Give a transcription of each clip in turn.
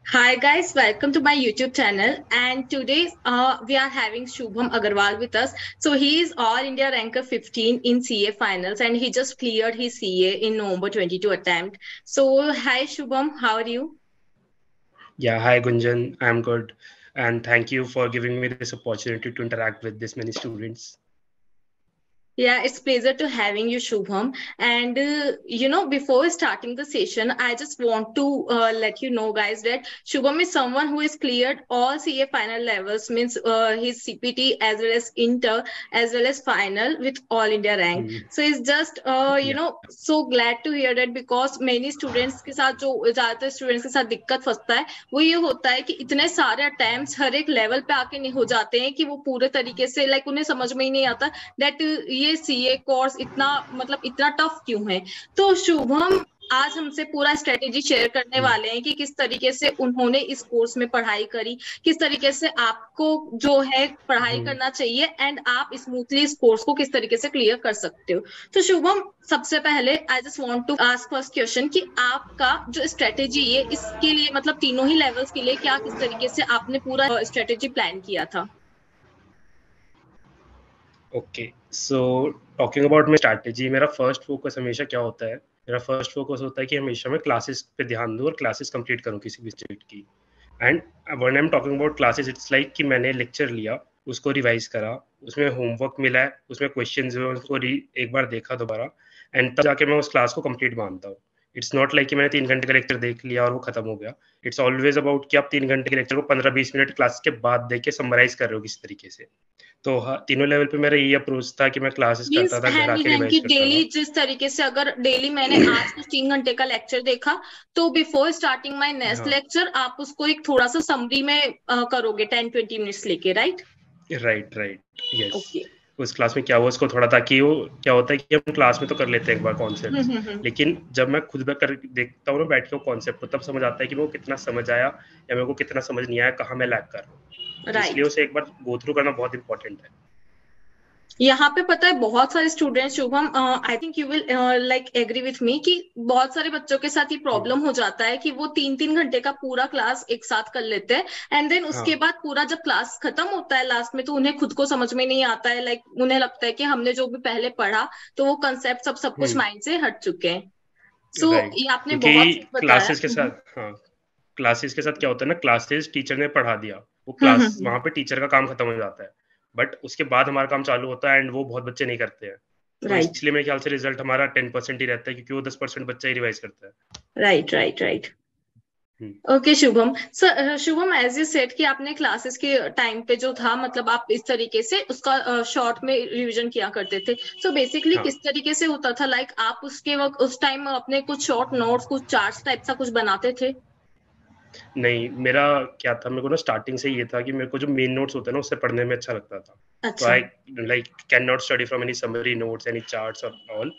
Hi guys, welcome to my YouTube channel. And today we are having Shubham Agarwal with us. So he is All India ranker 15 in CA finals, and he just cleared his CA in November 22 attempt. So hi Shubham, how are you? Yeah, hi Gunjan, I'm good. And thank you for giving me this opportunity to interact with this many students. Yeah, it's pleasure to having you, Shubham. And before starting the session, I just want to let you know, guys, that Shubham is someone who has cleared all CA final levels, means his CPT as well as inter as well as final with all India rank. Hmm. So it's just Yeah, so glad to hear that, because many students के साथ जो ज्यादातर students के साथ दिक्कत फंसता है वो ये होता है कि इतने सारे अटेम्प्ट्स हर एक लेवल पे आके नहीं हो जाते हैं कि वो पूरे तरीके से लाइक उन्हें समझ में ही नहीं आता दैट ये सीए कोर्स इतना मतलब इतना टफ क्यों है। तो शुभम आज हमसे पूरा स्ट्रेटेजी शेयर करने hmm. वाले हैं कि किस तरीके से उन्होंने इस कोर्स में पढ़ाई करी, किस तरीके से आपको जो है पढ़ाई Hmm. करना चाहिए एंड आप स्मूथली इस कोर्स को किस तरीके से क्लियर कर सकते हो। तो शुभम, सबसे पहले I just want to ask first question कि आपका जो स्ट्रेटेजी है इसके लिए मतलब तीनों ही लेवल्स के लिए क्या किस तरीके से आपने पूरा स्ट्रेटेजी प्लान किया था। Okay so talking about my strategy, मेरा फर्स्ट फोकस हमेशा क्या होता है? मेरा फर्स्ट फोकस होता है कि हमेशा मैं क्लासेस पे ध्यान दूँ और क्लासेस कंप्लीट करूँ किसी भी सब्जेक्ट की। And when I am talking about classes, it's like कि मैंने लेक्चर लिया, उसको रिवाइज करा, उसमें होमवर्क मिला है, उसमें क्वेश्चंस हुए, उसको एक बार देखा दोबारा, एंड तब जाके मैं उस क्लास को कंप्लीट मानता हूँ। इट्स नॉट लाइक कि मैंने 3 घंटे का लेक्चर देख लिया और वो खत्म हो गया। इट्स ऑलवेज अबाउट कि आप 3 घंटे के लेक्चर को 15-20 मिनट क्लास के बाद देख के समराइज कर रहे हो किसी तरीके से। तो हाँ, तीनों लेवल पे मेरा यही अप्रोच था कि मैं क्लासेस मीन्स करता था, घर हैंड इन आके हैंड रिवाइज की करता डेली था। जिस तरीके से अगर डेली मैंने आज कुछ 3 घंटे का लेक्चर देखा तो बिफोर स्टार्टिंग माय नेक्स्ट हाँ, लेक्चर आप उसको एक थोड़ा सा समरी में करोगे 10-20 मिनट्स लेके, right? Right, right, yes. Okay. उस क्लास में क्या हुआ उसको थोड़ा, ताकि वो क्या होता है कि हम क्लास में तो कर लेते हैं एक बार कॉन्सेप्ट्स, हम्म। लेकिन जब मैं खुद में कर देखता हूँ ना बैठ के वो कॉन्सेप्ट, तो तब समझ आता है कि मेरे को कितना समझ आया या मेरे को कितना समझ नहीं आया, कहाँ मैं लैग कर रहा हूँ। तो इसलिए राइट। उसे एक बार गो थ्रू करना बहुत इंपॉर्टेंट है। यहाँ पे पता है बहुत सारे students, Shubham, I think you will like agree with me कि बहुत सारे बच्चों के साथ ये हम्म, प्रॉब्लम हो जाता है कि वो 3-3 घंटे का पूरा क्लास एक साथ कर लेते हैं एंड देन उसके हाँ, बाद पूरा जब क्लास खत्म होता है लास्ट में तो उन्हें खुद को समझ में नहीं आता है, लाइक उन्हें लगता है कि हमने जो भी पहले पढ़ा तो वो कंसेप्ट सब कुछ हम्म, माइंड से हट चुके हैं। सो राइट। ये आपने बहुत क्योंकि सही बताया। क्लासेस के साथ, हाँ, क्लासेस के साथ क्या होता है ना, क्लासेस टीचर ने पढ़ा दिया, वो हम्म क्लास हम्म वहाँ पे टीचर का काम खत्म हो जाता है, बट उसके बाद हमारा काम चालू होता है एंड वो बहुत बच्चे नहीं करते हैं। तो राइट इसलिए मेरे ख्याल से रिजल्ट हमारा 10% ही रहता है, क्योंकि वो 10% बच्चा ही रिवाइज करता है। Right right right. Hmm, okay Shubham, sir Shubham as you said कि आपने क्लासेस के टाइम पे जो था मतलब आप इस तरीके से उसका शॉर्ट में रिवीजन किया करते थे। सो बेसिकली हाँ। किस तरीके से होता था, लाइक आप उसके वक्त उस टाइम अपने कुछ शॉर्ट नोट्स कुछ चार्ट्स टाइप सा कुछ बनाते थे? नहीं, मेरा क्या था, मेरे को ना स्टार्टिंग से ये था कि मेरे को जो मेन नोट्स होते हैं ना उससे पढ़ने में अच्छा लगता था। तो अच्छा। I like can not study from any summary notes, any charts और ऑल।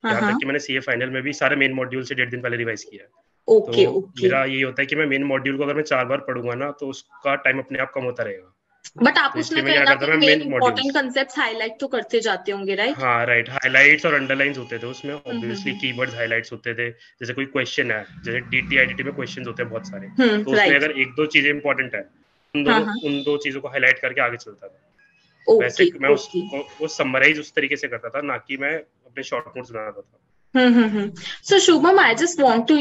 हाँ यहाँ तक हाँ। कि मैंने सीए फाइनल में भी सारे मेन मॉड्यूल से 1.5 दिन पहले रिवाइज किया है। तो ओके ओके। मेरा ये होता है कि मैं मेन मॉड्यूल को अगर मैं 4 बार पढ़ूंगा ना तो उसका टाइम अपने आप कम होता रहेगा। बट आप तो उसमें इसलिए मैं कहीं क्या ना करता, मैं कहीं main main important modules. Concept highlight तो करते जाते होंगे, राइट? हाँ, राइट, हाइलाइट्स और अंडरलाइंस होते थे उसमें, ऑब्वियसली हम्म। कीवर्ड्स हाइलाइट्स होते थे। जैसे कोई क्वेश्चन है, जैसे डीटी आईडीटी में क्वेश्चंस होते हैं बहुत सारे, तो उसमें राइट। अगर एक दो चीजें इंपॉर्टेंट है, हाँ हाँ। उन दो चीजों को हाईलाइट करके आगे चलता था। ओके वैसे मैं ओके। उसको वो समराइज उस तरीके से करता था, ना कि मैं अपने शॉर्ट नोट्स बनाता था। So Shubham, I just want to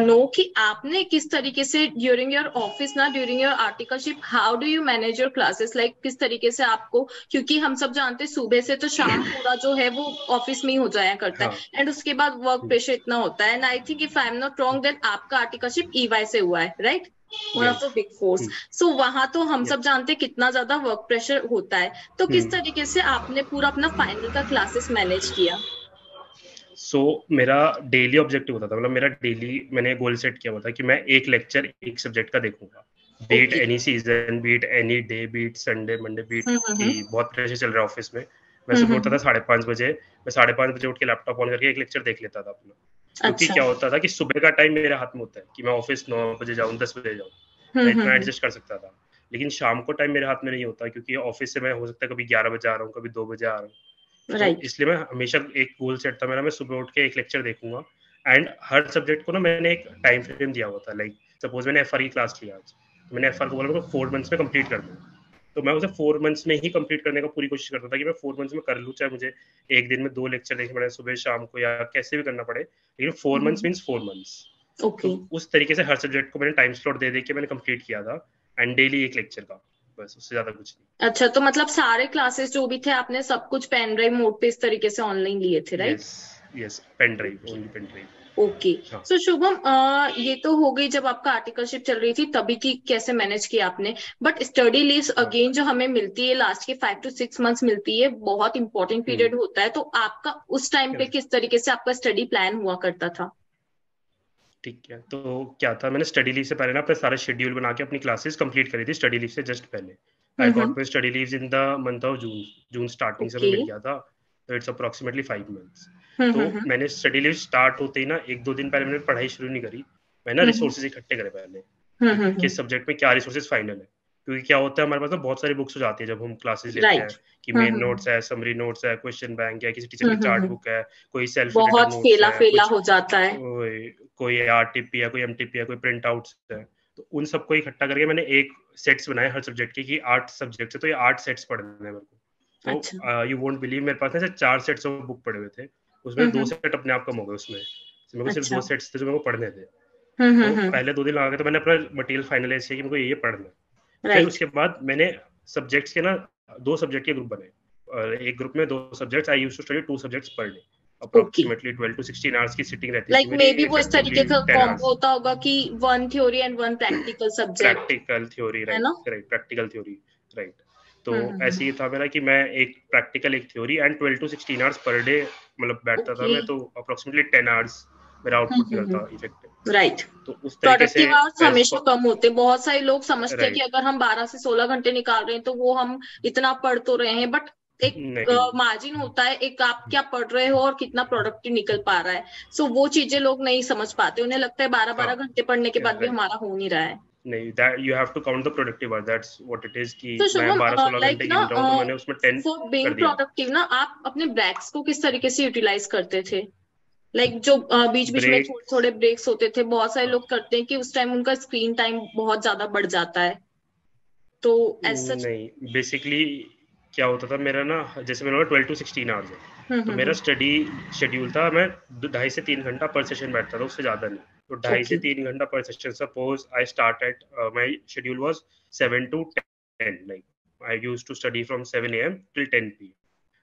know कि आपने किस तरीके से ड्यूरिंग योर ऑफिस ना during your articleship how do you manage your classes, like किस तरीके से आपको, क्योंकि हम सब जानते हैं सुबह से तो शाम पूरा जो है वो ऑफिस में ही हो जाया करता हाँ। है एंड उसके बाद वर्क प्रेशर इतना होता है and I think if I am not wrong then आपका आर्टिकलशिप ईवाई से हुआ है, right? One of yes. The big four. So वहां तो हम यस। सब जानते हैं कितना ज्यादा वर्क प्रेशर होता है। तो किस तरीके से आपने पूरा अपना फाइनल का क्लासेस मैनेज किया? सो मेरा डेली ऑब्जेक्टिव होता था, मतलब मेरा डेली मैंने गोल सेट किया हुआ था कि मैं एक लेक्चर एक सब्जेक्ट का देखूंगा, be it okay. Any season, be it any day, be it Sunday Monday, be it hmm. की बहुत प्रेशर चल रहा है ऑफिस में। मैं सुबह उठता था 5:30 बजे, मैं 5:30 बजे उठ के लैपटॉप ऑन करके एक लेक्चर देख लेता था अपना। क्योंकि अच्छा। क्या होता था कि सुबह का टाइम मेरे हाथ में होता है कि मैं ऑफिस 9 बजे जाऊँ, 10 बजे जाऊँ, तो इतना हम्म। एडजस्ट कर सकता था। लेकिन शाम को टाइम मेरे हाथ में नहीं होता, क्योंकि ऑफिस से मैं हो सकता है कभी 11 बजे आ रहा हूँ, कभी 2 बजे आ रहा हूँ। तो राइट। इसलिए मैं हमेशा एक गोल सेट था मेरा, मैं सुबह उठ के एक लेक्चर देखूंगा। एंड हर सब्जेक्ट को ना मैंने एक टाइम फ्रेम दिया हुआ था, लाइक सपोज मैंने FR की क्लास लिया आज, तो मैंने FR को बोला मेरे को 4 मंथ्स में कंप्लीट कर दूँ, तो मैं उसे 4 मंथ्स में ही कंप्लीट करने का पूरी कोशिश करता था कि मैं 4 मंथ्स में कर लूँ, चाहे मुझे एक दिन में 2 लेक्चर देखने पड़े सुबह शाम को या कैसे भी करना पड़े, लेकिन 4 मंथ्स मीन्स 4 मंथ्स। ओके तो उस तरीके से हर सब्जेक्ट को मैंने टाइम स्लॉट दे दे के मैंने कंप्लीट किया था, एंड डेली एक लेक्चर का, बस उससे ज्यादा कुछ नहीं। अच्छा, तो मतलब सारे क्लासेस जो भी थे आपने सब कुछ पेन ड्राइव मोड पे इस तरीके से ऑनलाइन लिए थे, right? Yes yes, pen drive, okay only pen drive. Okay. हाँ। सो शुभम, ये तो हो गई जब आपका आर्टिकलशिप चल रही थी तभी की कैसे मैनेज किया आपने, बट स्टडी लीव्स हाँ। अगेन जो हमें मिलती है लास्ट के 5 to 6 मंथ्स मिलती है, बहुत इंपॉर्टेंट पीरियड होता है, तो आपका उस टाइम पे किस तरीके से आपका स्टडी प्लान हुआ करता था? ठीक है, तो क्या था, मैंने स्टडी लीव से पहले ना अपने सारे शेड्यूल बना के अपनी क्लासेस कंप्लीट करी थी स्टडी लीव से जस्ट पहले। I got my study leaves in the month of June, June starting से ओके। हमें मिल गया था, तो इट्स अप्रोक्सीमेटली 5 मंथ्स। तो हम्म। मैंने स्टडी लीव स्टार्ट होते ही ना 1-2 दिन पहले मैंने पढ़ाई शुरू नहीं करी, मैंने हम्म। रिसोर्सेज इकट्ठे करे पहले कि हम्म। किस सब्जेक्ट में क्या रिसोर्सेज फाइनल है, क्योंकि क्या होता है हमारे पास ना बहुत सारी बुक्स हो जाती है जब हम क्लासेस लेते राइट। हैं, कि मेन नोट्स है, समरी नोट्स है, क्वेश्चन बैंक है, किसी टीचर की चार्ट हम्म। बुक है, कोई सेल्फ रिलेटेड बहुत नोट्स फेला है, फेला कुछ हो जाता है। कोई आरटीपी है, कोई एमटीपी है, कोई प्रिंट आउट्स है, तो उन सबको इकट्ठा करके मैंने एक सेट्स बनाए हर सब्जेक्ट के, कि 8 सब्जेक्ट है तो ये 8 सेट्स पढ़ने हैं मेरे को। अच्छा। तो यू वोंट बिलीव, मेरे पास ना 4 सेट्स ऑफ बुक पड़े हुए थे, उसमें 2 हम्म। सेट अपने आप कम हो गए उसमें, तो मेरे को सिर्फ 2 अच्छा। सेट्स थे जो मेरे को पढ़ने थे। तो हम्म। पहले 2 दिन लगा के तो मैंने अपना मटेरियल फाइनलाइज किया कि मेरे को ये पढ़ना है। फिर राइट। उसके बाद मैंने सब्जेक्ट्स के ना 2 सब्जेक्ट के ग्रुप बनाए, और एक ग्रुप में 2 subjects, I used to study 2 subjects per day, okay. Approximately 12 to 16 hours की सिटिंग रहती लाइक थी मेरी, मे बी वो इस इफेक्टिवली तरीके का 10 कॉम्बो आवर्स। होता होगा कि 1 theory and 1 practical subject, practical theory, है राइट ना? Right, practical theory, right. तो ऐसे हम्म। ही था मेरा कि मैं एक प्रैक्टिकल एक theory and 12 to 16 hours per day मतलब बैठता था ओके। मैं, तो अप्रोक्सीमेटली 10 आवर्स मेरा आउटपुट निकलता इफेक्टिव। राइट। तो उस तरीके से प्रोडक्टिव आवर्स एज हमेशा कम होते हैं, बहुत सारे लोग समझते हैं कि राइट, अगर हम 12 से 16 घंटे निकाल रहे हैं तो वो हम इतना पढ़ तो रहे हैं, बट एक नहीं मार्जिन होता है, एक आप क्या पढ़ रहे हो और कितना प्रोडक्टिव निकल पा रहा है। सो वो चीजें लोग नहीं समझ पाते, उन्हें लगता है 12 12 घंटे पढ़ने के बाद भी राइट, हमारा हो नहीं रहा है। नहीं, that you have to count the productive hour, that's what it is, कि तो मैं शुभम, 12-16 लाइक घंटे ना, गिन रहा हूँ तो मैंने उसमें 10 फॉर कर बीइंग दिया। प्रोडक्टिव ना, आप अपने ब्रेक्स को किस तरीके से यूटिलाइज करते थे? लाइक जो बीच बीच में ब्रेक थोड़े थोड़े ब्रेक्स होते थे, बहुत सारे लोग करते हैं कि उस टाइम उनका स्क्रीन टाइम बहुत ज्यादा बढ़ जाता है, तो एज सच। नहीं, बेसिकली क्या होता था मेरा ना, जैसे मेरा 12 to 16 आवर्स है, तो मेरा हम्म। स्टडी शेड्यूल था, मैं 2.5 से 3 घंटा पर सेशन बैठता था, उससे ज़्यादा नहीं। तो 2.5 से 3 घंटा per session, suppose I start at, my schedule was 7 to 10, like I use to study from 7 AM till 10 PM।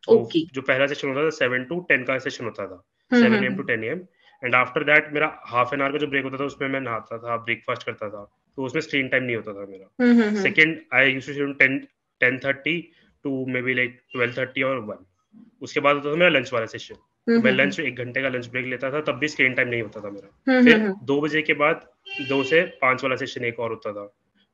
तो ओके। जो पहला सेशन होता था 7 to 10 का सेशन होता था, हम्म। 7 AM to 10 AM, and after that मेरा हाफ एन आवर का जो ब्रेक होता था उसमें मैं नहाता था, ब्रेकफास्ट करता था, तो उसमें स्क्रीन टाइम नहीं होता था मेरा। Hmm. Second, I used to schedule 10:30 to maybe like 12:30 और 1। उसके बाद होता था मेरा लंच वाला सेशन, तो मैं हम्म। लंच 1 घंटे का लंच ब्रेक लेता था, तब भी स्क्रीन टाइम नहीं होता था मेरा। फिर हम्म। 2 बजे के बाद 2 से 5 वाला सेशन एक और होता था,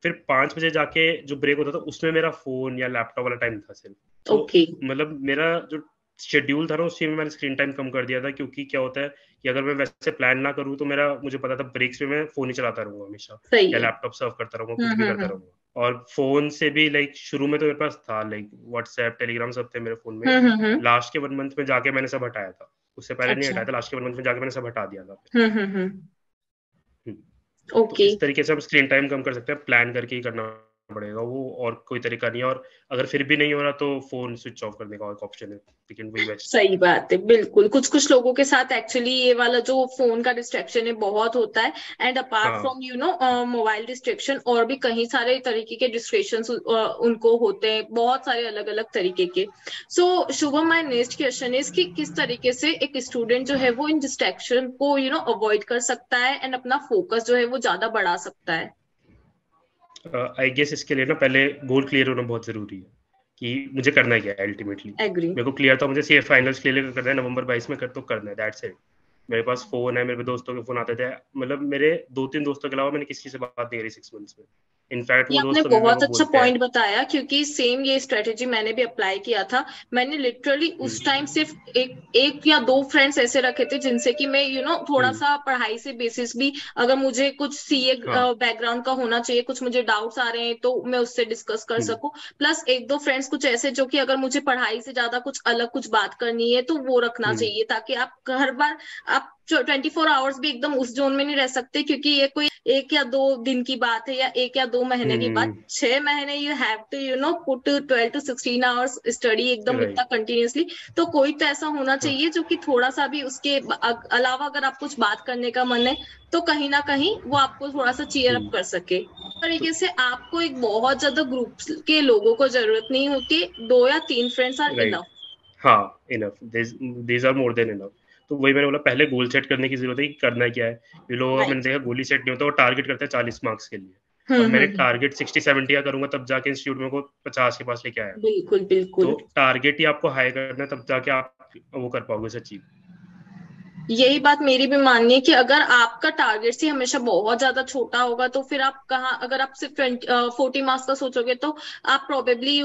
फिर 5 बजे जाके जो ब्रेक होता था उसमें मेरा फोन या लैपटॉप वाला टाइम था सिर्फ। तो ओके। मतलब मेरा जो शेड्यूल था ना उसी में मैंने स्क्रीन टाइम कम कर दिया था, क्योंकि क्या होता है कि अगर मैं वैसे प्लान ना करूँ तो मेरा, मुझे पता था ब्रेक्स में मैं फोन ही चलाता रहूंगा हमेशा, सही या है। लैपटॉप सर्व करता रहूंगा, कुछ भी करता हम्म। रहूंगा। और फोन से भी लाइक शुरू में तो मेरे पास था, लाइक व्हाट्सएप टेलीग्राम सब थे मेरे फोन में, हम्म। लास्ट के 1 मंथ में जाके मैंने सब हटाया था, उससे पहले नहीं अच्छा। हटाया था, लास्ट के 1 मंथ में जाके मैंने सब हटा दिया था। हम्म। हम्म। तो ओके। इस तरीके से हम स्क्रीन टाइम कम कर सकते हैं, प्लान करके ही करना पड़ेगा वो, और कोई तरीका नहीं है। और अगर फिर भी नहीं हो रहा तो फोन स्विच ऑफ करने का एक ऑप्शन है, लेकिन वही बेस्ट है। सही बात है, बिल्कुल। कुछ कुछ लोगों के साथ एक्चुअली ये वाला जो फोन का डिस्ट्रैक्शन है बहुत होता है, एंड अपार्ट हाँ फ्रॉम मोबाइल डिस्ट्रैक्शन और भी कई सारे तरीके के डिस्ट्रैक्शंस उनको होते हैं, बहुत सारे अलग अलग तरीके के। So Shubham, my next question is कि किस तरीके से एक स्टूडेंट जो है वो इन डिस्ट्रैक्शन को अवॉइड कर सकता है एंड अपना फोकस जो है वो ज्यादा बढ़ा सकता है? आई गेस इसके लिए ना पहले गोल क्लियर होना बहुत जरूरी है, कि मुझे करना क्या है अल्टीमेटली। एग्री। मेरे को क्लियर था मुझे सी फाइनल्स क्लियर करना है, नवंबर 22 में कर तो करना है, दैट्स इट। मेरे पास फोन है, मेरे दोस्तों के फोन आते थे, मतलब मेरे 2-3 दोस्तों के अलावा मैंने किसी से बात नहीं करी 6 मंथ्स में। इनफैक्ट ये वो आपने दोस्त अभी मेरे बहुत को अच्छा बोलते हैं। पॉइंट बताया, क्योंकि सेम ये स्ट्रेटेजी मैंने भी अप्लाई किया था। मैंने लिटरली हम्म, उस टाइम सिर्फ एक या दो फ्रेंड्स ऐसे रखे थे जिनसे कि मैं थोड़ा हम्म, सा पढ़ाई से बेसिस भी, अगर मुझे कुछ सीए हाँ, बैकग्राउंड का होना चाहिए, कुछ मुझे डाउट्स आ रहे हैं तो मैं उससे डिस्कस कर हम्म, सकूं। प्लस एक दो फ्रेंड्स कुछ ऐसे जो कि अगर मुझे पढ़ाई से ज्यादा कुछ अलग कुछ बात करनी है तो वो रखना हम्म, चाहिए, ताकि आप हर बार आप 24 आवर्स भी एकदम उस जोन में नहीं रह सकते, क्योंकि ये कोई 1 या 2 दिन की बात है या 1 या 2 महीने की बात। 6 महीने you have to put 12 to 16 hours study एकदम इतना राइट कंटिन्यूअसली। तो कोई तो ऐसा होना चाहिए जो कि थोड़ा सा भी उसके अलावा अगर आप कुछ बात करने का मन है तो कहीं ना कहीं वो आपको थोड़ा सा चीयर अप कर सके। तरीके से आपको एक बहुत ज्यादा ग्रुप के लोगों को जरूरत नहीं होती, 2 या 3 फ्रेंड्स आर राइट इनफ। हाँ enough, these are more than enough. तो वही मैंने बोला, पहले गोल सेट करने की जरूरत है कि करना क्या है। ये लोगों का मैंने राइट। देखा गोल ही सेट नहीं होता, वो टारगेट करते हैं 40 मार्क्स के लिए। अब मैंने हम्म। टारगेट 60-70 का करूंगा तब जाके इंस्टीट्यूट में को 50 के पास लेके आया। बिल्कुल तो बिल्कुल। टारगेट ही आपको हाई करना है, तब जाके आप वो कर पाओगे अचीव। यही बात मेरी भी माननी है कि अगर आपका टारगेट ही हमेशा बहुत ज्यादा छोटा होगा तो फिर आप कहाँ, अगर आप सिर्फ 40 मार्क्स का सोचोगे तो आप प्रोबेबली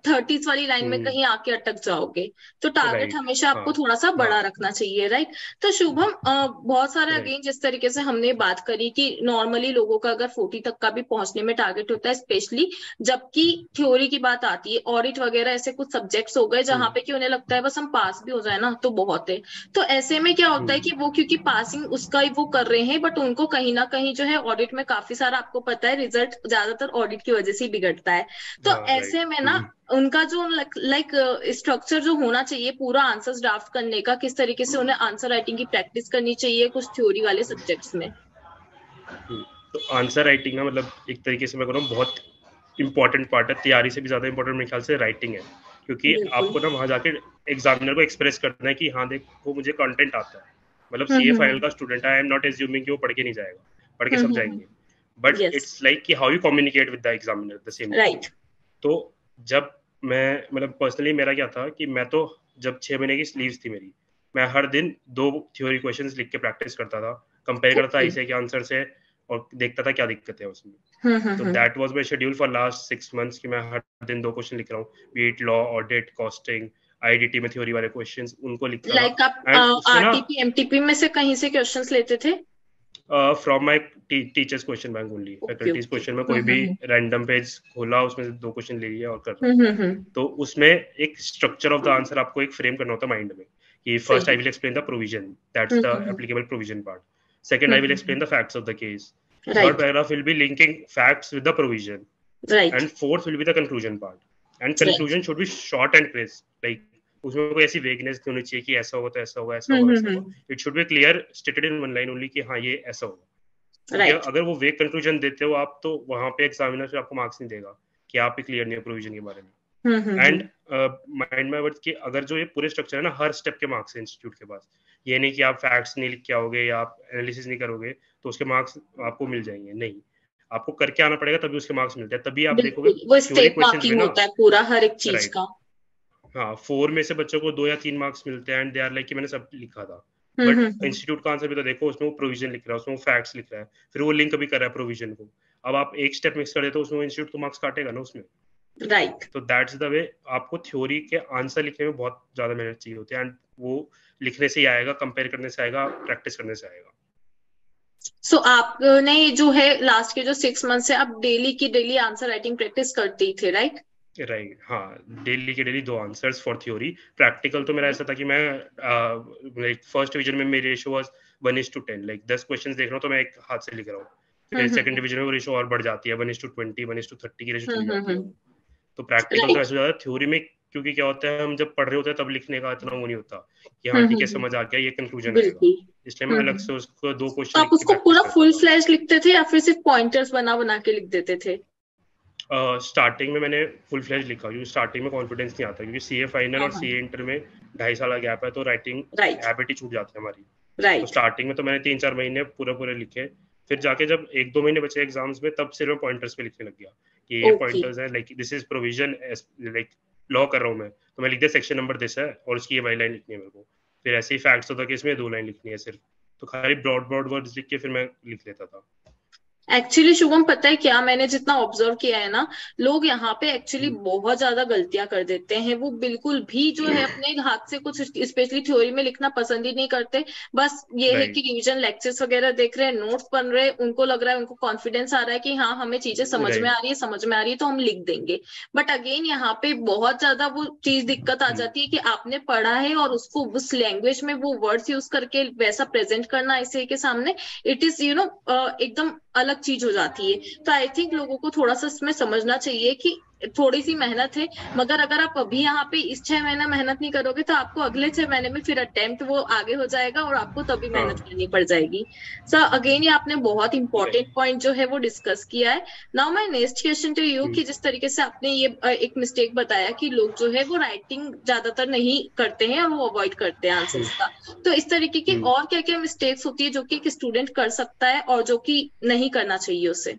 30s वाली लाइन में कहीं आके अटक जाओगे। तो टारगेट राइट हमेशा हाँ आपको थोड़ा सा हाँ बड़ा रखना चाहिए, राइट। तो शुभम, बहुत सारे राइट अगेन जिस तरीके से हमने बात करी कि नॉर्मली लोगों का अगर 40 तक का भी पहुंचने में टारगेट होता है, स्पेशली जबकि थ्योरी की बात आती है, ऑडिट वगैरह ऐसे कुछ सब्जेक्ट्स हो गए जहां पे कि उन्हें लगता है बस हम पास भी हो जाए ना तो बहुत है। तो ऐसे में क्या होता है कि वो क्योंकि पासिंग उसका ही वो कर रहे हैं, बट उनको कहीं ना कहीं जो है ऑडिट में काफी सारा, आपको पता है रिजल्ट ज्यादातर ऑडिट की वजह से ही बिगड़ता है। तो हाँ राइट ऐसे में ना उनका जो लाइक स्ट्रक्चर जो होना चाहिए पूरा आंसर्स ड्राफ्ट करने का, किस तरीके से उन्हें आंसर राइटिंग की प्रैक्टिस करनी चाहिए कुछ थ्योरी वाले सब्जेक्ट्स में। तो आंसर राइटिंग ना, मतलब एक तरीके से मैं कहूँ बहुत इंपॉर्टेंट पार्ट है, तैयारी से भी ज्यादा इंपॉर्टेंट मेरे ख्याल से राइटिंग है। क्योंकि बिल्कुल। आपको ना वहां जाके एग्जामिनर को एक्सप्रेस करना है कि हाँ देखो मुझे कंटेंट आता है। मतलब सीए फाइनल हम्म। का स्टूडेंट है, आई एम नॉट एज्यूमिंग कि वो पढ़ के नहीं जाएगा, पढ़ के सब हम्म। जाएंगे। But yes. इट्स लाइक कि how you communicate with the examiner at the same time. Right. तो जब मैं, मतलब पर्सनली मेरा क्या था कि मैं तो, जब 6 महीने की स्लीव्स थी मेरी, मैं हर दिन 2 थ्योरी क्वेश्चंस लिख के प्रैक्टिस करता था, कंपेयर करता था ओके। ऐसे के आंसर से, और देखता था क्या दिक्कत है उसमें। तो hmm. That was my schedule for last 6 months कि मैं हर दिन 2 क्वेश्चन लिख रहा हूँ, be it law, audit, costing, IDT में थ्योरी वाले क्वेश्चंस उनको लिखता था। लाइक आप एंड उससे ना आरटीपी एमटीपी में से कहीं से क्वेश्चंस लेते थे? From my teachers question bank only, okay faculties okay. Question में कोई भी हम्म। रैंडम पेज खोला, उसमें से 2 क्वेश्चन ले लिया और कर रहा हूँ। हम्म। तो उसमें एक स्ट्रक्चर ऑफ द आंसर आपको एक फ्रेम करना होता है माइंड में, कि फर्स्ट आई सही। Will explain the provision, that's the hmm. Applicable provision part. Second I will explain the facts of the case. Third right. Paragraph will be linking facts with the provision, right. and fourth will be the conclusion part. And right. conclusion should be short and crisp, like उसमें कोई ऐसी vagueness नहीं होनी चाहिए कि ऐसा होगा तो ऐसा होगा, ऐसा होगा ऐसा होगा। It should be clear stated in one line only कि हाँ ये ऐसा होगा। क्योंकि राइट। अगर वो वेग कंक्लूजन देते हो आप, तो वहां पे एग्जामिनर फिर आपको मार्क्स नहीं देगा कि आप ही क्लियर नहीं है प्रोविजन के बारे में। And hmm. Mind my words कि अगर जो ये पूरे स्ट्रक्चर है ना, हर स्टेप के मार्क्स है इंस्टीट्यूट के पास। ये नहीं कि आप फैक्ट्स नहीं लिख के आओगे या आप एनालिसिस नहीं करोगे तो उसके मार्क्स आपको मिल जाएंगे, नहीं, आपको करके आना पड़ेगा तभी उसके मार्क्स मिलते हैं। तभी आप देखोगे बिल्कुल, वो थ्योरी स्टेप क्वेश्चंस में मार्किंग ना, होता है पूरा हर एक चीज राइट का। हाँ, 4 में से बच्चों को 2 या 3 मार्क्स मिलते हैं एंड दे आर लाइक कि मैंने सब लिखा था। But hmm. इंस्टीट्यूट का आंसर भी तो देखो, उसमें वो प्रोविजन लिख रहा है, उसमें वो फैक्ट्स लिख रहा है, फिर वो लिंक भी कर रहा है प्रोविजन को। अब आप एक स्टेप मिक्स कर देते हो उसमें, इंस्टीट्यूट तो मार्क्स काटेगा ना उसमें। राइट। तो दैट्स द वे। आपको थ्योरी के आंसर लिखने में बहुत ज्यादा मेहनत चाहिए होती है, एंड वो लिखने से ही आएगा, कंपेयर करने से आएगा, प्रैक्टिस करने से आएगा। सो आपने जो है लास्ट के जो 6 मंथ से आप डेली की डेली आंसर राइटिंग प्रैक्टिस करते ही थे, राइट? राइट हाँ, डेली के daily 2 answers for theory. Practical तो मेरा ऐसा था कि मैं लाइक फर्स्ट डिवीजन में मेरी रेशियो वाज 1:10, लाइक 10 क्वेश्चंस देख रहा हूँ तो मैं एक हाथ से लिख रहा हूँ। फिर सेकंड हम्म। डिवीजन में वो रेशियो और बढ़ जाती है, 1:20, 1:30 की रेशियो चली जाती है वो। हम्म। तो प्रैक्टिकल तो राइट। ऐसे ज्यादा थ्योरी में, क्योंकि क्या होता है हम जब पढ़ रहे होते हैं तब लिखने का इतना वो नहीं होता कि हाँ ठीक है हम्म। समझ आ गया, ये कंक्लूजन आएगा। बिल्कुल। इसलिए मैं अलग से उसको 2 क्वेश्चन तो आप लिख के उसको प्रैक्टिस पूरा करता फुल था। फ्लैश लिखते थे या फिर सिर्फ पॉइंटर्स बना बना के लिख देते थे? स्टार्टिंग में मैंने फुल फ्लैश लिखा, क्योंकि स्टार्टिंग में कॉन्फिडेंस नहीं आता, क्योंकि सीए फाइनल हाँ और हाँ। सीए इंटर में 2.5 साल का गैप है, तो राइटिंग राइट। हैबिट ही छूट जाती है हमारी। तो राइट। स्टार्टिंग में तो मैंने 3-4 महीने पूरे पूरे लिखे। फिर जाके जब 1-2 महीने बचे एग्जाम्स में, तब सिर्फ मैं पॉइंटर्स पे लिखने लग गया कि ये ओके। पॉइंटर्स है, like this is provision, like law कर रहा हूँ मैं, तो मैं लिख दिया सेक्शन नंबर दिस है और उसकी ये वाली लाइन लिखनी है मेरे को। फिर ऐसे ही फैक्ट्स होता कि इसमें 2 लाइन लिखनी है सिर्फ, तो खाली ब्रॉड ब्रॉड वर्ड्स लिख के फिर मैं लिख लेता था। एक्चुअली शुभम, पता है क्या, मैंने जितना ऑब्जर्व किया है ना, लोग यहाँ पे एक्चुअली बहुत ज्यादा गलतियां कर देते हैं। वो बिल्कुल भी जो है अपने हाथ से कुछ स्पेशली थ्योरी में लिखना पसंद ही नहीं करते। बस ये है कि राइट रिवीजन लेक्चर्स वगैरह देख रहे हैं, नोट्स बन रहे हैं, उनको लग रहा है, उनको कॉन्फिडेंस आ रहा है कि हाँ हमें चीजें समझ में आ राइट रही है, समझ में आ रही है तो हम लिख देंगे। बट अगेन यहाँ पे बहुत ज्यादा वो चीज दिक्कत आ जाती है कि आपने पढ़ा है और उसको उस लैंग्वेज में वो वर्ड्स यूज करके वैसा प्रेजेंट करना ऐसे के सामने, इट इज एकदम अलग चीज हो जाती है। तो आई थिंक लोगों को थोड़ा सा इसमें समझना चाहिए कि थोड़ी सी मेहनत है, मगर अगर आप अभी यहाँ पे इस 6 महीना मेहनत नहीं करोगे तो आपको अगले 6 महीने में फिर अटेम्प्ट वो आगे हो जाएगा और आपको तभी मेहनत हाँ करनी पड़ जाएगी। सो अगेन ये आपने बहुत इंपॉर्टेंट राइट पॉइंट जो है वो डिस्कस किया है। Now my next question to you, कि जिस तरीके से आपने ये एक मिस्टेक बताया कि लोग जो है वो राइटिंग ज्यादातर नहीं करते हैं और वो अवॉइड करते हैं आंसर्स का, तो इस तरीके की और क्या क्या मिस्टेक्स होती है जो कि एक स्टूडेंट कर सकता है और जो कि नहीं करना चाहिए उसे?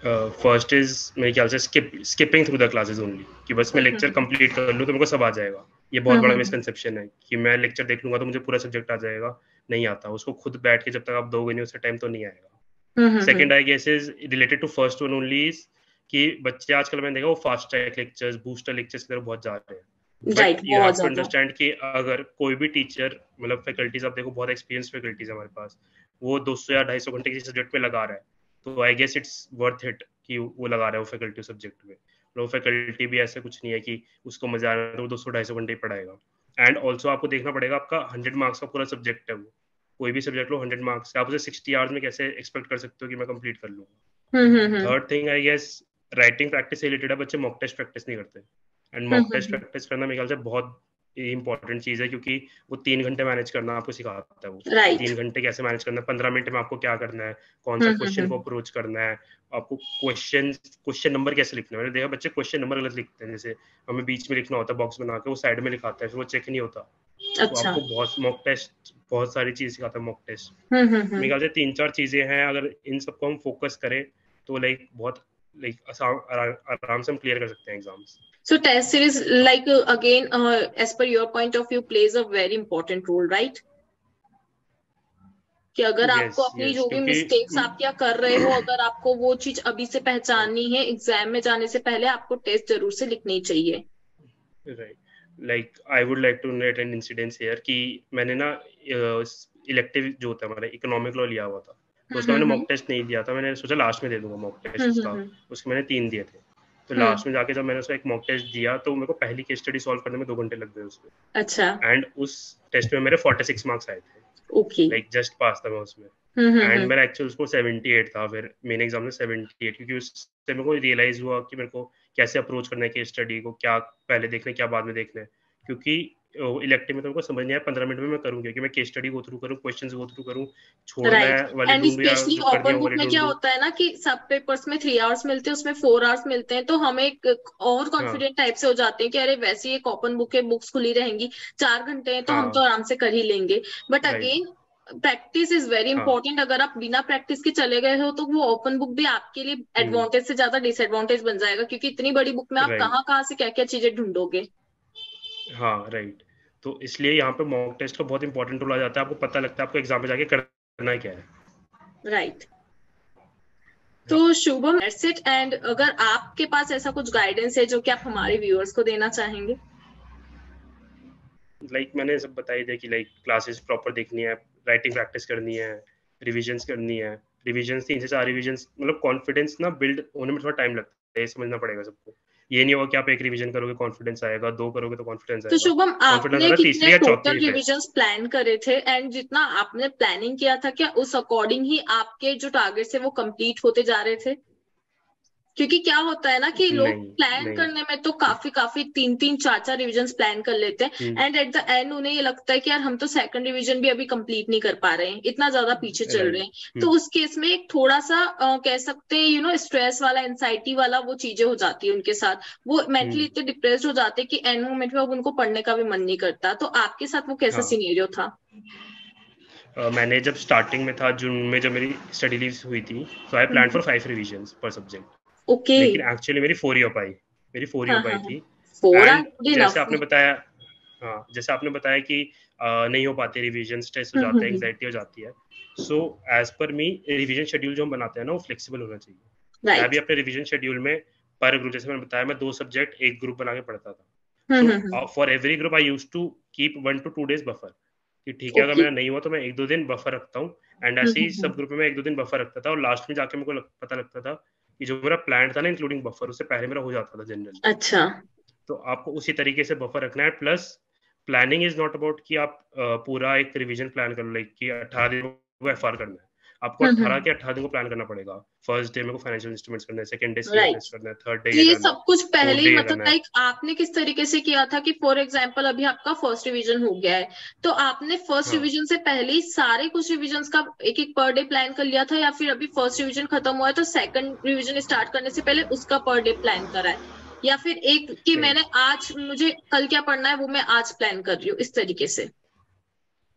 फर्स्ट इज मेरे ख्याल से skipping through the classes only, कि बस मैं लेक्चर हम्म कंप्लीट कर लूँ तो मेरे को सब आ जाएगा। ये बहुत हम्म बड़ा हम्म मिसकंसेप्शन है कि मैं लेक्चर देख लूंगा तो मुझे पूरा सब्जेक्ट आ जाएगा। नहीं आता, उसको खुद बैठ के जब तक आप दोगे नहीं उसे टाइम तो नहीं आएगा। Hmm. Second I guess is related to first one only, is कि बच्चे आजकल मैंने देखा वो fast track lectures, booster lectures की तरफ बहुत जा रहे हैं। बट राइट, यू हैव बहुत टू ज्यादा। अंडरस्टैंड कि अगर कोई भी टीचर, मतलब फैकल्टीज आप देखो, बहुत एक्सपीरियंस फैकल्टीज हमारे पास, वो 200 या 250 घंटे किसी सब्जेक्ट में लगा रहा है, तो I guess it's worth it कि वो लगा रहा है वो फैकल्टी सब्जेक्ट में। वो फैकल्टी भी ऐसा कुछ नहीं है कि उसको मजा आ रहा है तो वो 200-250 घंटे ही पढ़ाएगा। एंड ऑल्सो आपको देखना पड़ेगा, आपका 100 मार्क्स का पूरा सब्जेक्ट है वो, कोई भी सब्जेक्ट लो 100 मार्क्स, आप उसे 60 आवर्स में कैसे एक्सपेक्ट कर सकते हो कि मैं कंप्लीट कर लूंगा। Hmm. Third thing I guess, writing practice से रिलेटेड है, बच्चे मॉक टेस्ट प्रैक्टिस नहीं करते। And mock test hmm. Practice करना मेरे ख्याल से बहुत इंपॉर्टेंट चीज है, क्योंकि वो 3 घंटे मैनेज करना आपको सिखाता है वो, कि राइट। 3 घंटे कैसे मैनेज करना है, 15 मिनट में आपको क्या करना है, कौन सा क्वेश्चन को हम्म। अप्रोच करना है, आपको क्वेश्चन नंबर कैसे लिखना है। मैंने देखा बच्चे क्वेश्चन नंबर गलत लिखते हैं, जैसे हमें बीच में लिखना होता है बॉक्स बना के, वो साइड में लिखाता है, फिर वो चेक नहीं होता। तो अच्छा। आपको बहुत मॉक टेस्ट, बहुत सारी चीज सिखाता है मॉक टेस्ट। मेरे हम्म। ख्याल से 3-4 चीजें हैं, अगर इन सबको हम फोकस करें तो लाइक बहुत लाइक आराम से हम क्लियर कर सकते हैं exams. So test series, like again, as per your point of view, plays a very important role, right? कि अगर यस आपको अपनी यस जो भी क्योंकि मिस्टेक्स आप क्या कर रहे हो, अगर आपको वो चीज अभी से पहचाननी है, एग्जाम में जाने से पहले आपको टेस्ट जरूर से लिखनी चाहिए। Right, like I would like to note an incidence here कि मैंने ना इलेक्टिव जो होता है हमारा इकोनॉमिक लॉ लिया हुआ था, तो उसका मैंने हम्म मॉक टेस्ट नहीं दिया था, मैंने सोचा लास्ट में दे दूंगा मॉक टेस्ट उसका। हम्म। उसके मैंने 3 दिए थे, तो हम्म। लास्ट में जाके जब मैंने उसका एक मॉक टेस्ट दिया तो मेरे को पहली केस स्टडी सॉल्व करने में 2 घंटे लग गए उसमें। अच्छा। एंड उस टेस्ट में मेरे 46 मार्क्स आए थे, ओके। लाइक जस्ट पास था मैं उसमें। एंड मेरा एक्चुअल स्कोर 78 था, फिर मेन एग्जाम में 78, क्योंकि उससे मेरे को रियलाइज हुआ कि मेरे को कैसे अप्रोच करना है केस स्टडी को, क्या पहले देखना है क्या बाद में देखना है। क्योंकि इलेक्टिव में तो मेरे को समझ नहीं आया 15 मिनट में मैं करूँ, क्योंकि मैं केस स्टडी गो थ्रू करूँ, क्वेश्चन गो थ्रू करूँ, छोड़ना राइट। वाले एंड ढूंढू या स्पेशली जो करनी है ओपन वो बुक वाले में क्या ढूंढू। होता है ना कि सब पेपर्स में 3 आवर्स मिलते हैं, उसमें 4 आवर्स मिलते हैं, तो हम एक और हाँ कॉन्फिडेंट टाइप से हो जाते हैं कि अरे वैसे ही एक ओपन बुक है, बुक्स खुली रहेंगी, 4 घंटे हैं तो हम तो हाँ आराम से कर ही लेंगे। But right again practice is very हाँ इंपॉर्टेंट। अगर आप बिना प्रैक्टिस के चले गए हो तो वो ओपन बुक भी आपके लिए एडवांटेज से ज्यादा डिसएडवांटेज बन जाएगा, क्योंकि इतनी बड़ी बुक में आप राइट कहाँ कहाँ से क्या क्या चीजें ढूंढोगे। हाँ राइट। तो इसलिए यहाँ पे मॉक टेस्ट का बहुत इंपॉर्टेंट रोल आ जाता है, आपको पता लगता है आपको एग्जाम में जाके करना क्या है। राइट। तो हाँ, शुभम, दैट्स इट। एंड अगर आपके पास ऐसा कुछ गाइडेंस है जो कि आप हमारे व्यूअर्स को देना चाहेंगे? लाइक मैंने सब बताई थे कि लाइक क्लासेस प्रॉपर देखनी है, राइटिंग प्रैक्टिस करनी है, रिविजन्स करनी है। रिविजन्स 3 से 4 रिविजन्स, मतलब कॉन्फिडेंस ना बिल्ड होने में थोड़ा टाइम लगता है, ये समझना पड़ेगा सबको। ये नहीं होगा कि आप एक रिवीजन करोगे कॉन्फिडेंस आएगा, 2 करोगे तो कॉन्फिडेंस तो आएगा। शुभम, कॉन्फिडेंस आपने आता है कितने तीसरी या टोटल चौथी पे। रिविजन्स प्लान करे थे? एंड जितना आपने प्लानिंग किया था, क्या उस अकॉर्डिंग ही आपके जो टारगेट्स है वो कंप्लीट होते जा रहे थे? क्योंकि क्या होता है ना कि लोग नहीं प्लान नहीं। करने में तो काफी काफी 3-3 4-4 रिविजन्स प्लान कर लेते हैं, एंड एट द एंड उन्हें ये लगता है कि यार हम तो सेकंड रिवीजन भी अभी कंप्लीट नहीं कर पा रहे हैं, इतना ज्यादा पीछे चल रहे राइट। हैं। तो उस केस में एक थोड़ा सा कह सकते हैं स्ट्रेस वाला, एंजाइटी वाला वो चीजें हो जाती है उनके साथ। वो मेंटली इतने डिप्रेस्ड हो जाते हैं कि एंड मोमेंट में अब उनको पढ़ने का भी मन नहीं करता। तो आपके साथ वो कैसा हाँ, सिनेरियो था? मैंने जब स्टार्टिंग में था जून में, जब मेरी स्टडी लीव हुई थी, तो आई प्लान फॉर 5 रिविजन्स पर सब्जेक्ट। ओके। लेकिन एक्चुअली मेरी 4 ही हो पाई, मेरी 4 ही हाँ हो हाँ पाई हाँ। थी। 4 आर एंड गुड जैसे इनफ। आपने बताया, हाँ जैसे आपने बताया कि नहीं हो पाते, रिवीजन स्ट्रेस हो जाता है, एंग्जाइटी हो जाती है. सो एज पर मी रिवीजन शेड्यूल जो हम बनाते हैं ना वो फ्लेक्सिबल होना चाहिए. मैं भी राइट. अपने रिवीजन शेड्यूल में पर ग्रुप, जैसे मैंने बताया, मैं 2 सब्जेक्ट एक ग्रुप बना के पढ़ता था. So for every group I used to keep 1 to 2 days buffer, कि ठीक है अगर ओके. मेरा नहीं हुआ तो मैं 1-2 दिन बफर रखता हूँ. एंड ऐसे ही सब ग्रुप में मैं 1-2 दिन बफर रखता था, और लास्ट में जाके मेरे को पता लगता था कि जो मेरा प्लान था ना इंक्लूडिंग बफर, उससे पहले मेरा हो जाता था जनरली. अच्छा. तो आपको उसी तरीके से बफर रखना है. Plus planning is not about कि आप पूरा एक रिवीजन प्लान कर लो, लाइक कि 18 दिन को एफआर करना है. आपको 18 के 18 दिन को प्लान करना पड़ेगा. फर्स्ट डे मेरे को फाइनेंशियल इंस्ट्रूमेंट्स करना है, सेकंड डे राइट. सीएफएस करना है, थर्ड डे तो ये ये करना है, सब कुछ पहले फोर्थ ही डे ये मतलब करना है. लाइक आपने किस तरीके से किया था कि फॉर एग्जाम्पल अभी आपका फर्स्ट रिवीजन हो गया है, तो आपने फर्स्ट हाँ. रिवीजन से पहले ही सारे कुछ रिवीजन का एक एक पर डे प्लान कर लिया था, या फिर अभी फर्स्ट रिवीजन खत्म हुआ है तो सेकंड रिवीजन स्टार्ट करने से पहले उसका पर डे प्लान करा है, या फिर एक कि नहीं मैंने आज मुझे कल क्या पढ़ना है वो मैं आज प्लान कर रही हूँ, इस तरीके से?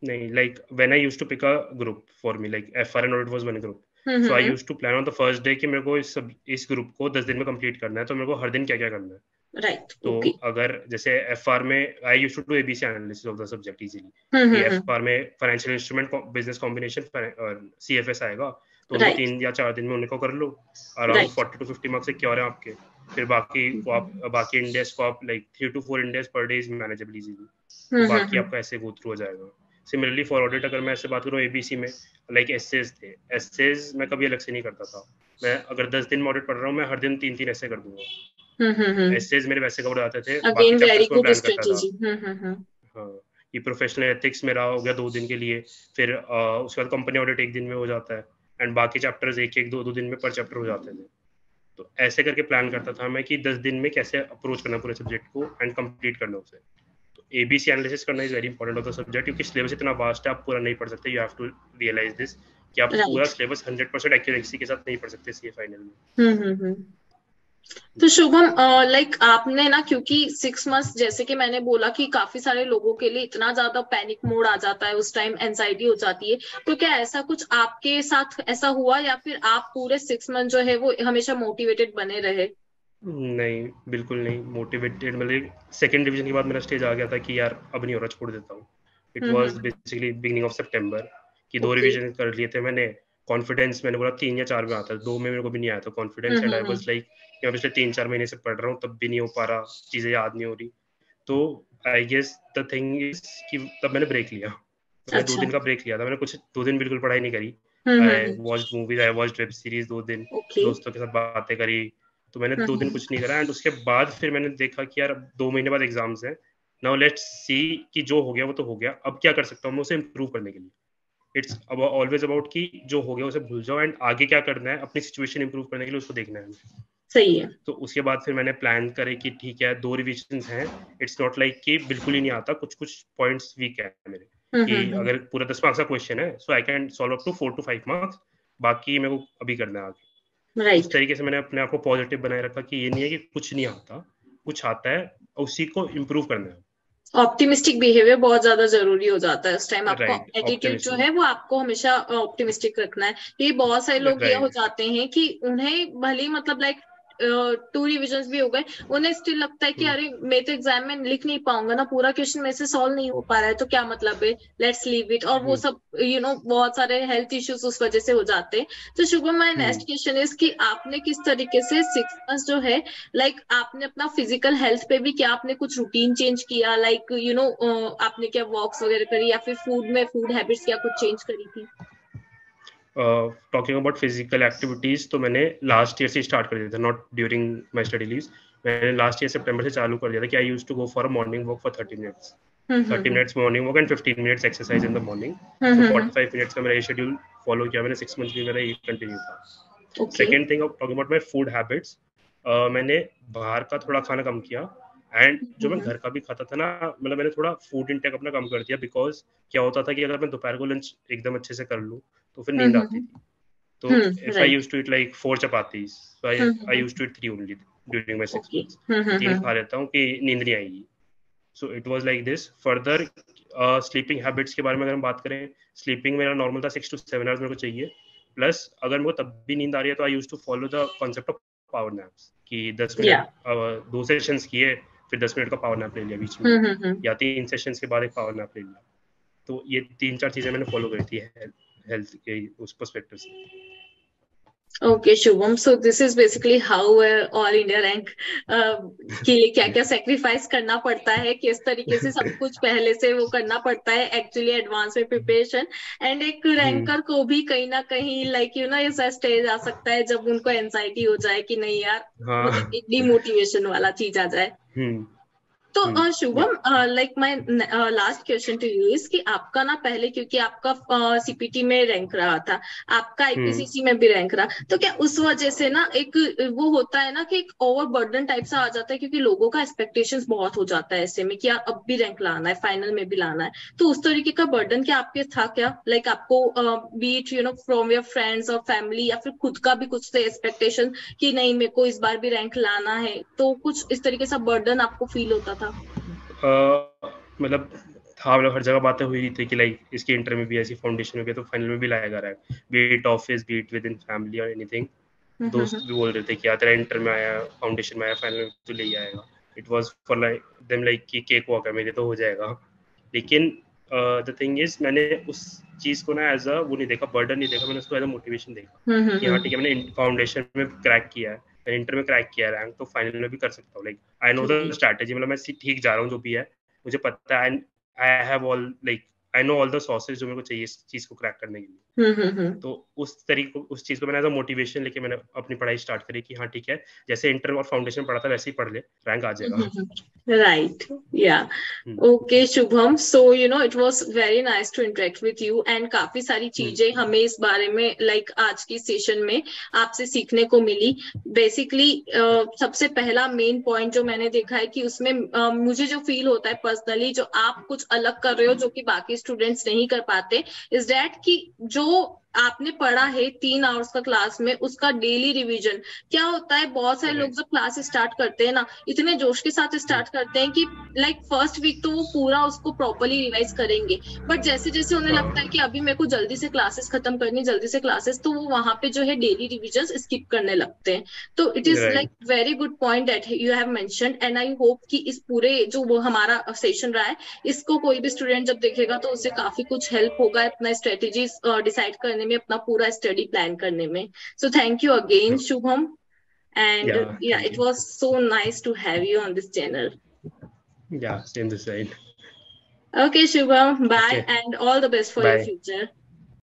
नहीं, like when I used to pick a group for me, like FR and audit was one group. So I hmm. used to plan on the first day कि मेरे को इस ग्रुप को 10 दिन में कंप्लीट करना है, तो मेरे को हर दिन क्या क्या करना है. राइट. तो ओके. अगर जैसे FR में I used to do ABC analysis of the subject easily, कि हम्म. FR में फाइनेंशियल इंस्ट्रूमेंट बिजनेस कॉम्बिनेशन और सीएफएस आएगा, तो उनको राइट. 3 या 4 दिन में उनको कर लो. Around right. 40 to 50 marks secure है आपके. फिर बाकी को आप बाकी इंडेक्स को आप like 3 to 4 index per day is manageable easily. तो बाकी आपका ऐसे गो थ्रू हो जाएगा. सिमिलरली फॉर ऑडिट अगर मैं ऐसे बात करूँ एबीसी में, लाइक एसेज थे, एसेज मैं कभी अलग से नहीं करता था. मैं अगर 10 दिन में ऑडिट पढ़ रहा हूँ, मैं हर दिन 3-3 ऐसे कर दूंगा. एसेज मेरे वैसे कवर आते थे, बाकी अगेन वेरी चैप्टर्स को गुड प्लान करता था. स्ट्रेटेजी. हाँ, ये प्रोफेशनल एथिक्स मेरा हो गया 2 दिन के लिए. फिर उसके बाद कंपनी ऑडिट 1 दिन में हो जाता है, एंड बाकी चैप्टर्स 1-1, 2-2 दिन में पर चैप्टर हो जाते थे. तो ऐसे करके प्लान करता था मैं कि 10 दिन में कैसे अप्रोच करना पूरे सब्जेक्ट को एंड कंप्लीट करना उसे. तो एबीसी एनालिसिस करना is very important of the subject, क्योंकि सिलेबस इतना वास्ट है, आप पूरा नहीं पढ़ सकते. You have to realise this कि आप पूरा राइट. सिलेबस 100% एक्यूरेसी के साथ नहीं पढ़ सकते सीए फाइनल में. तो शुभम, लाइक आपने ना, क्योंकि 6 मंथ्स जैसे कि मैंने बोला कि काफी सारे लोगों के लिए इतना ज्यादा पैनिक मोड आ जाता है, उस टाइम एंजाइटी हो जाती है, तो क्या ऐसा कुछ आपके साथ ऐसा हुआ, या फिर आप पूरे 6 मंथ जो है वो हमेशा मोटिवेटेड बने रहे? नहीं, बिल्कुल नहीं मोटिवेटेड. मतलब सेकंड डिवीजन के बाद मेरा स्टेज आ गया था कि यार अब नहीं हो रहा, छोड़ देता हूँ. It was basically beginning of September कि 2 ओके. रिवीजन कर लिए थे मैंने. कॉन्फिडेंस मैंने बोला 3 या 4 में आता है, 2 में मेरे को भी नहीं आया था confidence. And I was like मैं पिछले 3-4 महीने से पढ़ रहा हूँ, तब भी नहीं हो पा रहा, चीजें याद नहीं हो रही. तो I guess the thing is कि तब मैंने ब्रेक लिया. मैंने 2 अच्छा. दिन का ब्रेक लिया था. मैंने कुछ 2 दिन बिल्कुल पढ़ाई नहीं करी. I watched movies, I watched web series 2 दिन, ओके. दोस्तों के साथ बातें करी. तो मैंने 2 दिन कुछ नहीं करा. एंड उसके बाद फिर मैंने देखा कि यार 2 महीने बाद एग्जाम्स हैं. नाउ लेट्स सी कि जो हो गया वो तो हो गया, अब क्या कर सकता हूँ मैं उसे इम्प्रूव करने के लिए. इट्स ऑलवेज अबाउट कि जो हो गया उसे भूल जाओ, एंड आगे क्या करना है अपनी सिचुएशन इंप्रूव करने के लिए उसको देखना है. सही है. तो उसके बाद फिर मैंने प्लान करे कि ठीक है 2 रिविजन हैं. इट्स नॉट लाइक कि बिल्कुल ही नहीं आता, कुछ कुछ पॉइंट्स वीक है मेरे. कि अगर पूरा 10 मार्क्स का क्वेश्चन है, so I can solve up to 4 to 5 marks, बाकी मेरे को अभी करना है आगे. राइट. उस तरीके से मैंने अपने आप को पॉजिटिव बनाए रखा कि ये नहीं है कि कुछ नहीं आता, कुछ आता है, उसी को इम्प्रूव करना है. ऑप्टिमिस्टिक बिहेवियर बहुत ज्यादा जरूरी हो जाता है उस टाइम. आपका राइट, एटीट्यूड जो ऑप्टिमिज्म. है वो आपको हमेशा ऑप्टिमिस्टिक रखना है. ये बहुत सारे लोग ये हो राइट. जाते हैं कि उन्हें भले ही मतलब लाइक 2 रिविजन्स भी हो गए, उन्हें स्टिल लगता है कि अरे मैं तो एग्जाम में लिख नहीं पाऊंगा ना, पूरा क्वेश्चन मेरे से सॉल्व नहीं हो पा रहा है, तो क्या मतलब है, लेट्स लीव इट. और वो सब बहुत सारे हेल्थ इश्यूज उस वजह से हो जाते हैं. तो Shubham, my next question is कि आपने किस तरीके से 6 मंथ्स जो है लाइक आपने अपना फिजिकल हेल्थ पे भी क्या आपने कुछ रूटीन चेंज किया, लाइक आपने क्या वॉक्स वगैरह करी, या फिर फूड हैबिट्स क्या कुछ चेंज करी थी? टॉकिंग अबाउट फिजिकल एक्टिविटीज, तो मैंने लास्ट ईयर से स्टार्ट कर दिया था, not during my study leaves. मैंने लास्ट ईयर सितंबर से चालू कर दिया था कि I used to go for a morning walk for 30 minutes. 30 minutes morning walk and 15 minutes exercise in the morning. तो 45 मिनट्स का मेरा ये शेड्यूल फॉलो किया मैंने. 6 मंथ भी मेरा ये कंटिन्यू था. Second thing, talking about my food habits, मैंने बाहर का थोड़ा खाना कम किया. एंड जो मैं घर का भी खाता था ना, मतलब मैंने थोड़ा फूड इंटेक अपना कम कर दिया. बिकॉज क्या होता था कि अगर मैं दोपहर को लंच एकदम अच्छे से कर लूँ तो फिर नींद आती थी. तो if I right. used to eat like 4 chapatis, so I used to eat 3 only during my 6 okay. months. 3 खा लेता हूँ कि नींद नहीं आएगी. So it was like this. Further, sleeping habits के बारे में अगर हम बात करें, sleeping मेरा normal था 6 to 7 hours मेरे को चाहिए. Plus अगर मेरे को तब भी नींद आ रही है तो I used to follow the concept of power naps, कि 10 मिनट 2 सेशंस किए, फिर 10 मिनट का पावर नैप ले लिया बीच में, या 3 सेशंस के बाद एक पावर नैप ले लिया. तो ये 3-4 चीजें मैंने फॉलो करी थी हेल्थ के उस पर्सपेक्टिव से। Okay Shubham, so this is basically how all India rank के लिए क्या क्या सेक्रीफाइस करना पड़ता है, किस तरीके से सब कुछ पहले से वो करना पड़ता है एक्चुअली एडवांस में प्रिपरेशन। एंड एक रैंकर को भी कहीं ना कहीं लाइक यू नो ऐसा स्टेज आ सकता है जब उनको एंजाइटी हो जाए कि नहीं यार, मतलब एक डिमोटिवेशन वाला चीज आ जाए। तो Shubham, like my last question to you is कि आपका ना पहले, क्योंकि आपका सीपीटी में रैंक रहा था, आपका आईपीसीसी में भी रैंक रहा, तो क्या उस वजह से ना एक वो होता है ना कि एक ओवरबर्डन टाइप सा आ जाता है, क्योंकि लोगों का एक्सपेक्टेशंस बहुत हो जाता है ऐसे में कि यार अब भी रैंक लाना है, फाइनल में भी लाना है, तो उस तरीके का बर्डन क्या आपके था क्या? लाइक आपको be it you know from your friends और फैमिली, या फिर खुद का भी कुछ से एक्सपेक्टेशन कि नहीं मेरे को इस बार भी रैंक लाना है, तो कुछ इस तरीके से बर्डन आपको फील होता था? मतलब था, मतलब हर जगह बातें हुई थी कि लाइक इसके इंटर में भी ऐसी फाउंडेशन में भी तो फाइनल में भी लाएगा rank, be it office be it within family और एनीथिंग। दोस्त भी बोल रहे थे कि यार तेरा इंटर में आया, फाउंडेशन में आया, फाइनल में तो ले ही आएगा। It was for like them like कि केक वॉक है, मेरे तो हो जाएगा। लेकिन द थिंग इज मैंने उस चीज को ना एज अ वो नहीं देखा, बर्डन नहीं देखा, मैंने उसको एज अ मोटिवेशन देखा कि हाँ ठीक है, मैंने फाउंडेशन में क्रैक किया है, मैंने इंटर में क्रैक किया है रैंक, तो फाइनल में भी कर सकता हूँ। Like I know the strategy, मतलब मैं ठीक जा रहा हूँ जो भी है, मुझे पता है, I have all like I know all the sources जो मेरे को चाहिए इस चीज को क्रैक करने के लिए। तो उस तरीके उस चीज को मैंने एज अ मोटिवेशन लेके मैंने अपनी पढ़ाई स्टार्ट करी कि हाँ ठीक है, जैसे इंटर और फाउंडेशन पढ़ा था वैसे ही पढ़ ले, रैंक आ जाएगा। Right. Yeah. Okay, Shubham. So you know it was very nice to interact with you and काफी सारी चीजें हमें इस बारे में like आज की सेशन में आपसे सीखने को मिली. Basically सबसे पहला मेन पॉइंट जो मैंने देखा है कि उसमें मुझे जो फील होता है पर्सनली, जो आप कुछ अलग कर रहे हो जो कि बाकी स्टूडेंट्स नहीं कर पाते, इज दैट कि जो आपने पढ़ा है 3 आवर्स का क्लास में, उसका डेली रिवीजन क्या होता है। बहुत सारे लोग जब क्लास स्टार्ट करते हैं ना, इतने जोश के साथ स्टार्ट करते हैं कि लाइक फर्स्ट वीक तो वो पूरा उसको प्रॉपरली रिवाइज करेंगे, बट जैसे जैसे उन्हें लगता है कि अभी मेरे को जल्दी से क्लासेस खत्म करनी, जल्दी से क्लासेस, तो वो वहां पे जो है डेली रिविजन स्किप करने लगते हैं। तो it is like very good point that you have mentioned, and I hope कि इस पूरे जो वो हमारा सेशन रहा है, इसको कोई भी स्टूडेंट जब देखेगा तो उससे काफी कुछ हेल्प होगा अपना स्ट्रेटेजीज डिसाइड करने में, अपना पूरा स्टडी प्लान करने में. So thank you again, Shubham. And yeah, it was so nice to have you on this channel. Yeah, same the same. Okay, Shubham. Bye, and all the best for your future.